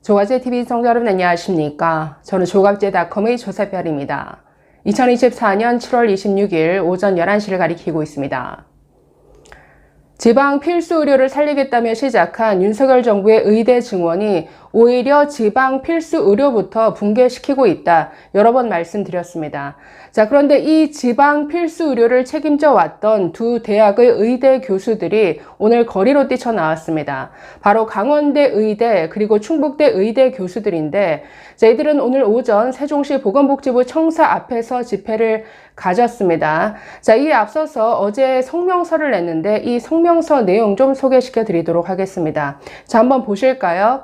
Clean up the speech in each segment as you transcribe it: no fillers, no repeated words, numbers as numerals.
조갑제TV 시청자 여러분 안녕하십니까? 저는 조갑제닷컴의 조세별입니다. 2024년 7월 26일 오전 11시를 가리키고 있습니다. 지방 필수 의료를 살리겠다며 시작한 윤석열 정부의 의대 증원이 오히려 지방 필수 의료부터 붕괴시키고 있다. 여러 번 말씀드렸습니다. 자, 그런데 이 지방 필수 의료를 책임져 왔던 두 대학의 의대 교수들이 오늘 거리로 뛰쳐나왔습니다. 바로 강원대 의대 그리고 충북대 의대 교수들인데, 자, 이들은 오늘 오전 세종시 보건복지부 청사 앞에서 집회를 가졌습니다. 자, 이에 앞서서 어제 성명서를 냈는데 이 성명서 내용 좀 소개시켜 드리도록 하겠습니다. 자, 한번 보실까요?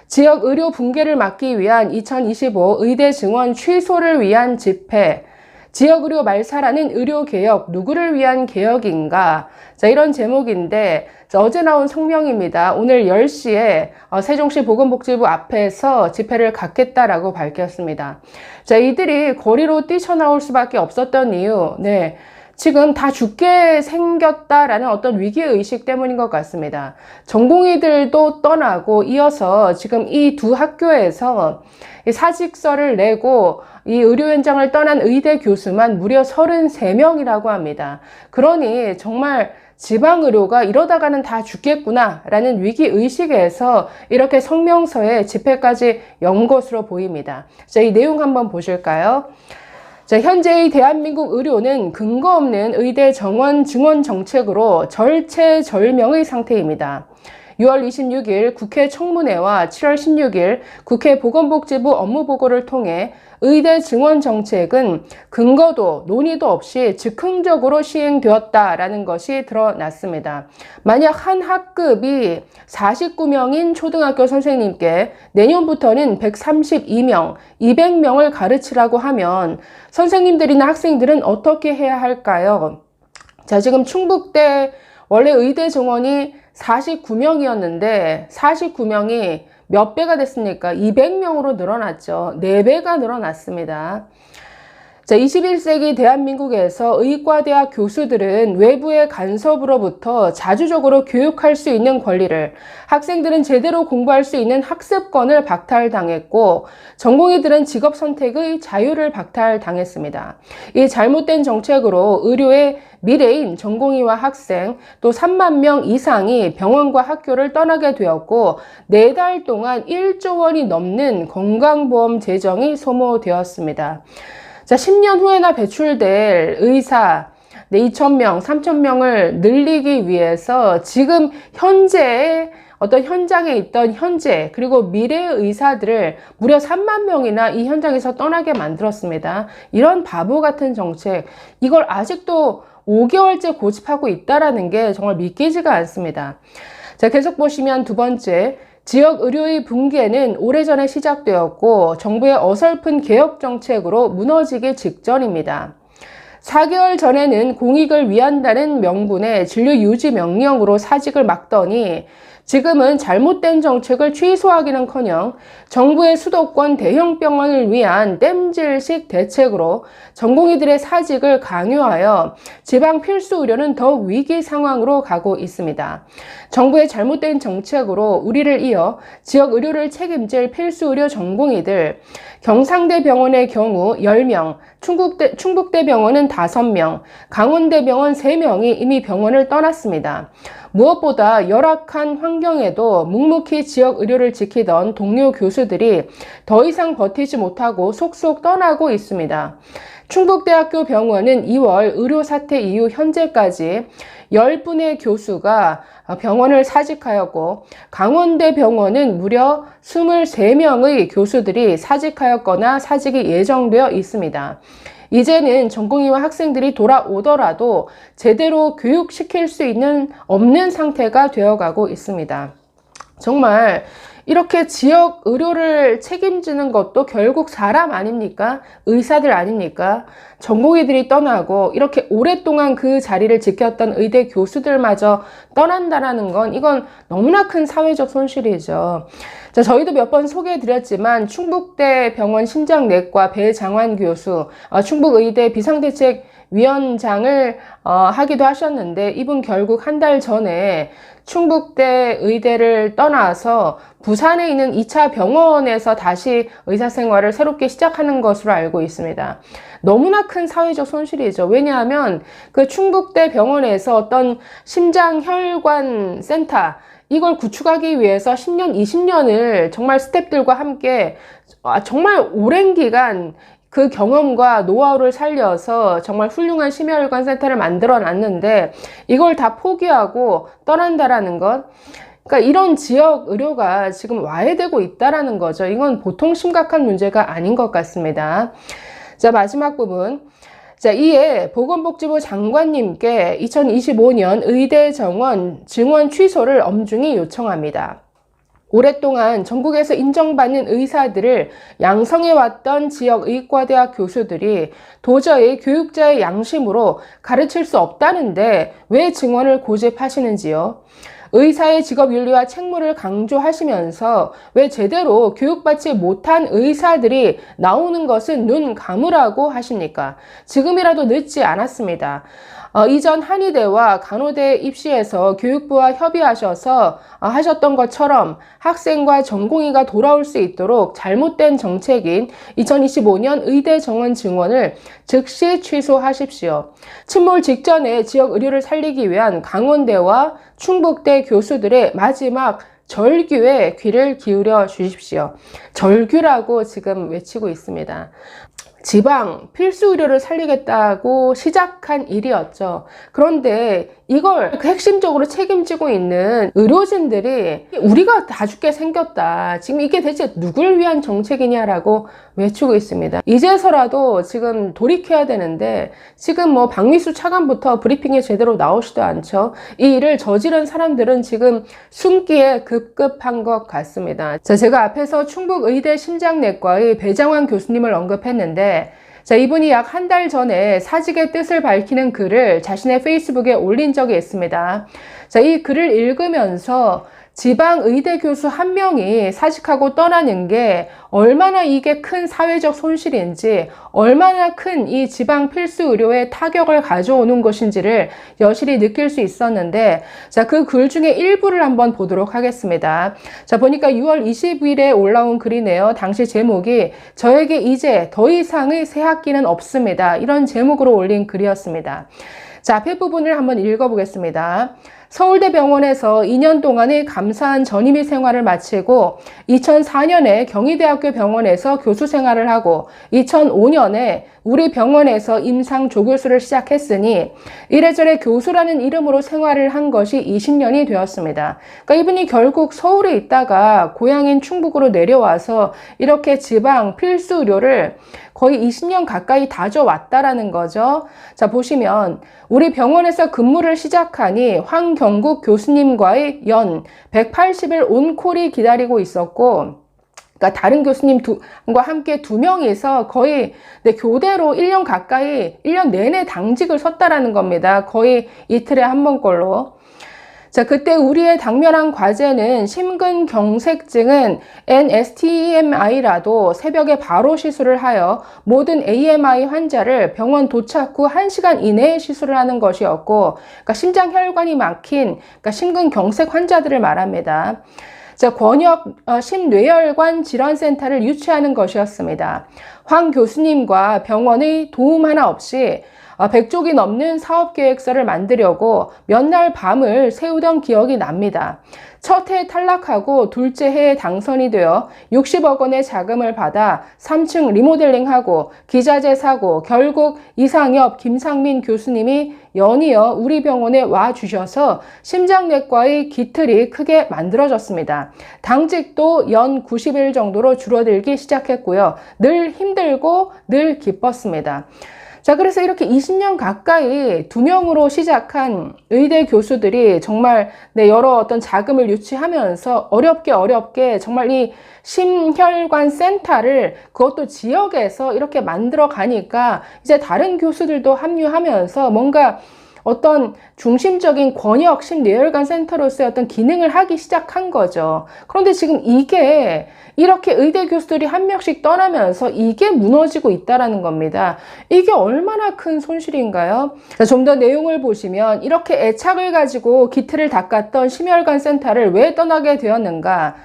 지역 의료 붕괴를 막기 위한 2025 의대 증원 취소를 위한 집회. 지역 의료 말살하는 의료 개혁, 누구를 위한 개혁인가? 자, 이런 제목인데, 자, 어제 나온 성명입니다. 오늘 10시에 세종시 보건복지부 앞에서 집회를 갖겠다라고 밝혔습니다. 자, 이들이 거리로 뛰쳐나올 수밖에 없었던 이유, 지금 다 죽게 생겼다라는 어떤 위기의식 때문인 것 같습니다. 전공의들도 떠나고 이어서 지금 이 두 학교에서 사직서를 내고 이 의료 현장을 떠난 의대 교수만 무려 33명이라고 합니다. 그러니 정말 지방의료가 이러다가는 다 죽겠구나 라는 위기의식에서 이렇게 성명서에 집회까지 연 것으로 보입니다. 자, 이 내용 한번 보실까요? 자, 현재의 대한민국 의료는 근거 없는 의대 정원 증원 정책으로 절체절명의 상태입니다. 6월 26일 국회 청문회와 7월 16일 국회 보건복지부 업무보고를 통해 의대 증원 정책은 근거도 논의도 없이 즉흥적으로 시행되었다라는 것이 드러났습니다. 만약 한 학급이 49명인 초등학교 선생님께 내년부터는 132명, 200명을 가르치라고 하면 선생님들이나 학생들은 어떻게 해야 할까요? 자, 지금 충북대 원래 의대 정원이 49명이었는데 49명이 몇 배가 됐습니까? 200명으로 늘어났죠. 4배가 늘어났습니다. 자, 21세기 대한민국에서 의과대학 교수들은 외부의 간섭으로부터 자주적으로 교육할 수 있는 권리를, 학생들은 제대로 공부할 수 있는 학습권을 박탈당했고, 전공의들은 직업 선택의 자유를 박탈당했습니다. 이 잘못된 정책으로 의료의 미래인 전공의와 학생 또 3만 명 이상이 병원과 학교를 떠나게 되었고 4달 동안 1조 원이 넘는 건강보험 재정이 소모되었습니다. 자, 10년 후에나 배출될 의사 2,000명, 3,000명을 늘리기 위해서 지금 현재의 어떤 현장에 있던 현재 그리고 미래의 의사들을 무려 3만 명이나 이 현장에서 떠나게 만들었습니다. 이런 바보 같은 정책, 이걸 아직도 5개월째 고집하고 있다라는 게 정말 믿기지가 않습니다. 자, 계속 보시면 두 번째, 지역 의료의 붕괴는 오래전에 시작되었고 정부의 어설픈 개혁 정책으로 무너지기 직전입니다. 4개월 전에는 공익을 위한다는 명분의 진료 유지 명령으로 사직을 막더니 지금은 잘못된 정책을 취소하기는커녕 정부의 수도권 대형 병원을 위한 땜질식 대책으로 전공의들의 사직을 강요하여 지방 필수 의료는 더욱 위기 상황으로 가고 있습니다. 정부의 잘못된 정책으로 우리를 이어 지역 의료를 책임질 필수 의료 전공의들, 경상대 병원의 경우 10명, 충북대 병원은 5명, 강원대 병원 3명이 이미 병원을 떠났습니다. 무엇보다 열악한 환경에도 묵묵히 지역 의료를 지키던 동료 교수들이 더 이상 버티지 못하고 속속 떠나고 있습니다. 충북대학교 병원은 2월 의료 사태 이후 현재까지 10분의 교수가 병원을 사직하였고 강원대 병원은 무려 23명의 교수들이 사직하였거나 사직이 예정되어 있습니다. 이제는 전공의와 학생들이 돌아오더라도 제대로 교육시킬 수 없는 상태가 되어가고 있습니다. 정말 이렇게 지역 의료를 책임지는 것도 결국 사람 아닙니까? 의사들 아닙니까? 전공의들이 떠나고 이렇게 오랫동안 그 자리를 지켰던 의대 교수들마저 떠난다라는 건 이건 너무나 큰 사회적 손실이죠. 자, 자, 저희도 몇 번 소개해드렸지만 충북대 병원 심장내과 배장환 교수, 충북의대 비상대책위원장을 하기도 하셨는데, 이분 결국 한 달 전에 충북대 의대를 떠나서 부산에 있는 2차 병원에서 다시 의사생활을 새롭게 시작하는 것으로 알고 있습니다. 너무나 큰 사회적 손실이죠. 왜냐하면 그 충북대 병원에서 어떤 심장혈관 센터, 이걸 구축하기 위해서 10년, 20년을 정말 스태프들과 함께 정말 오랜 기간 그 경험과 노하우를 살려서 정말 훌륭한 심혈관 센터를 만들어 놨는데 이걸 다 포기하고 떠난다라는 것. 그러니까 이런 지역 의료가 지금 와해되고 있다라는 거죠. 이건 보통 심각한 문제가 아닌 것 같습니다. 자, 마지막 부분. 자, 이에 보건복지부 장관님께 2025년 의대 정원 증원 취소를 엄중히 요청합니다. 오랫동안 전국에서 인정받는 의사들을 양성해왔던 지역 의과대학 교수들이 도저히 교육자의 양심으로 가르칠 수 없다는데 왜 증원을 고집하시는지요? 의사의 직업윤리와 책무를 강조하시면서 왜 제대로 교육받지 못한 의사들이 나오는 것은 눈 감으라고 하십니까? 지금이라도 늦지 않았습니다. 이전 한의대와 간호대 입시에서 교육부와 협의하셔서 하셨던 것처럼 학생과 전공의가 돌아올 수 있도록 잘못된 정책인 2025년 의대 정원 증원을 즉시 취소하십시오. 침몰 직전에 지역 의료를 살리기 위한 강원대와 충북대 교수들의 마지막 절규에 귀를 기울여 주십시오. 절규라고 지금 외치고 있습니다. 지방 필수 의료를 살리겠다고 시작한 일이었죠. 그런데 이걸 핵심적으로 책임지고 있는 의료진들이 우리가 다 죽게 생겼다. 지금 이게 대체 누굴 위한 정책이냐라고 외치고 있습니다. 이제서라도 지금 돌이켜야 되는데 지금 뭐 박미수 차관부터 브리핑에 제대로 나오지도 않죠. 이 일을 저지른 사람들은 지금 숨기에 급급한 것 같습니다. 자, 제가 앞에서 충북의대 심장내과의 배장환 교수님을 언급했는데 자, 이분이 약 한 달 전에 사직의 뜻을 밝히는 글을 자신의 페이스북에 올린 적이 있습니다. 자, 이 글을 읽으면서 지방 의대 교수 한 명이 사직하고 떠나는 게 얼마나 이게 큰 사회적 손실인지, 얼마나 큰 이 지방 필수 의료에 타격을 가져오는 것인지를 여실히 느낄 수 있었는데, 자, 그 글 중에 일부를 한번 보도록 하겠습니다. 자, 보니까 6월 20일에 올라온 글이네요. 당시 제목이 저에게 이제 더 이상의 새 학기는 없습니다. 이런 제목으로 올린 글이었습니다. 자, 앞에 부분을 한번 읽어보겠습니다. 서울대병원에서 2년 동안의 감사한 전임의 생활을 마치고 2004년에 경희대학교 병원에서 교수 생활을 하고 2005년에 우리 병원에서 임상 조교수를 시작했으니 이래저래 교수라는 이름으로 생활을 한 것이 20년이 되었습니다. 그러니까 이분이 결국 서울에 있다가 고향인 충북으로 내려와서 이렇게 지방 필수 의료를 거의 20년 가까이 다져왔다라는 거죠. 자, 보시면 우리 병원에서 근무를 시작하니 황경국 교수님과의 연 180일 온콜이 기다리고 있었고, 그러니까 다른 교수님과 함께 2명이서 거의 교대로 1년 가까이 1년 내내 당직을 섰다라는 겁니다. 거의 이틀에 한 번꼴로. 자, 그때 우리의 당면한 과제는 심근경색증은 NSTEMI라도 새벽에 바로 시술을 하여 모든 AMI 환자를 병원 도착 후 1시간 이내에 시술을 하는 것이었고, 그러니까 심장혈관이 막힌 그러니까 심근경색 환자들을 말합니다. 자, 권역 심뇌혈관 질환센터를 유치하는 것이었습니다. 황 교수님과 병원의 도움 하나 없이 100쪽이 넘는 사업계획서를 만들려고 몇 날 밤을 새우던 기억이 납니다. 첫 해에 탈락하고 둘째 해에 당선이 되어 60억 원의 자금을 받아 3층 리모델링하고 기자재 사고 결국 이상엽, 김상민 교수님이 연이어 우리 병원에 와 주셔서 심장내과의 기틀이 크게 만들어졌습니다. 당직도 연 90일 정도로 줄어들기 시작했고요. 늘 힘들고 늘 기뻤습니다. 자, 그래서 이렇게 20년 가까이 2명으로 시작한 의대 교수들이 정말 여러 어떤 자금을 유치하면서 어렵게 정말 이 심혈관 센터를 그것도 지역에서 이렇게 만들어 가니까 이제 다른 교수들도 합류하면서 뭔가 어떤 중심적인 권역 심뇌혈관 센터로서의 어떤 기능을 하기 시작한 거죠. 그런데 지금 이게 이렇게 의대 교수들이 한 명씩 떠나면서 이게 무너지고 있다라는 겁니다. 이게 얼마나 큰 손실인가요? 좀 더 내용을 보시면 이렇게 애착을 가지고 기틀을 닦았던 심혈관 센터를 왜 떠나게 되었는가?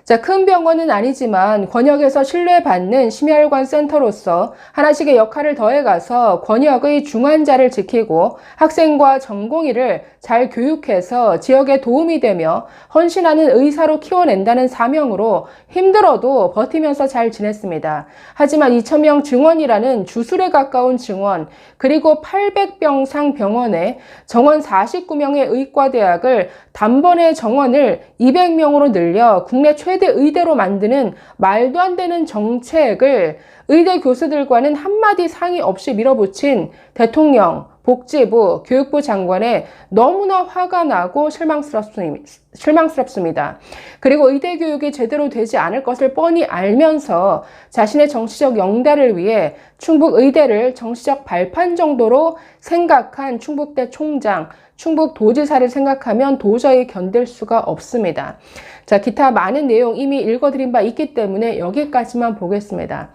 자, 큰 병원은 아니지만 권역에서 신뢰받는 심혈관 센터로서 하나씩의 역할을 더해가서 권역의 중환자를 지키고 학생과 전공의를 잘 교육해서 지역에 도움이 되며 헌신하는 의사로 키워낸다는 사명으로 힘들어도 버티면서 잘 지냈습니다. 하지만 2,000명 증원이라는 주술에 가까운 증원, 그리고 800병상 병원에 정원 49명의 의과대학을 단번에 정원을 200명으로 늘려 국내 최대 의대로 만드는 말도 안 되는 정책을 의대 교수들과는 한마디 상의 없이 밀어붙인 대통령, 복지부, 교육부 장관에 너무나 화가 나고 실망스럽습니다. 그리고 의대 교육이 제대로 되지 않을 것을 뻔히 알면서 자신의 정치적 영달을 위해 충북 의대를 정치적 발판 정도로 생각한 충북대 총장, 충북도지사를 생각하면 도저히 견딜 수가 없습니다. 자, 기타 많은 내용 이미 읽어드린 바 있기 때문에 여기까지만 보겠습니다.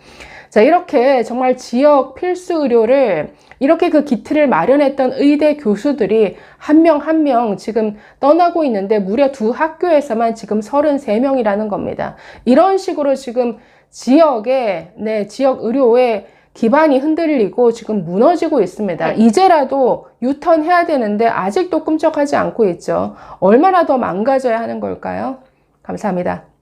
자, 이렇게 정말 지역 필수 의료를 이렇게 그 기틀을 마련했던 의대 교수들이 한 명 한 명 지금 떠나고 있는데 무려 두 학교에서만 지금 33명이라는 겁니다. 이런 식으로 지금 지역 의료의 기반이 흔들리고 지금 무너지고 있습니다. 이제라도 유턴해야 되는데 아직도 꿈쩍하지 않고 있죠. 얼마나 더 망가져야 하는 걸까요? 감사합니다.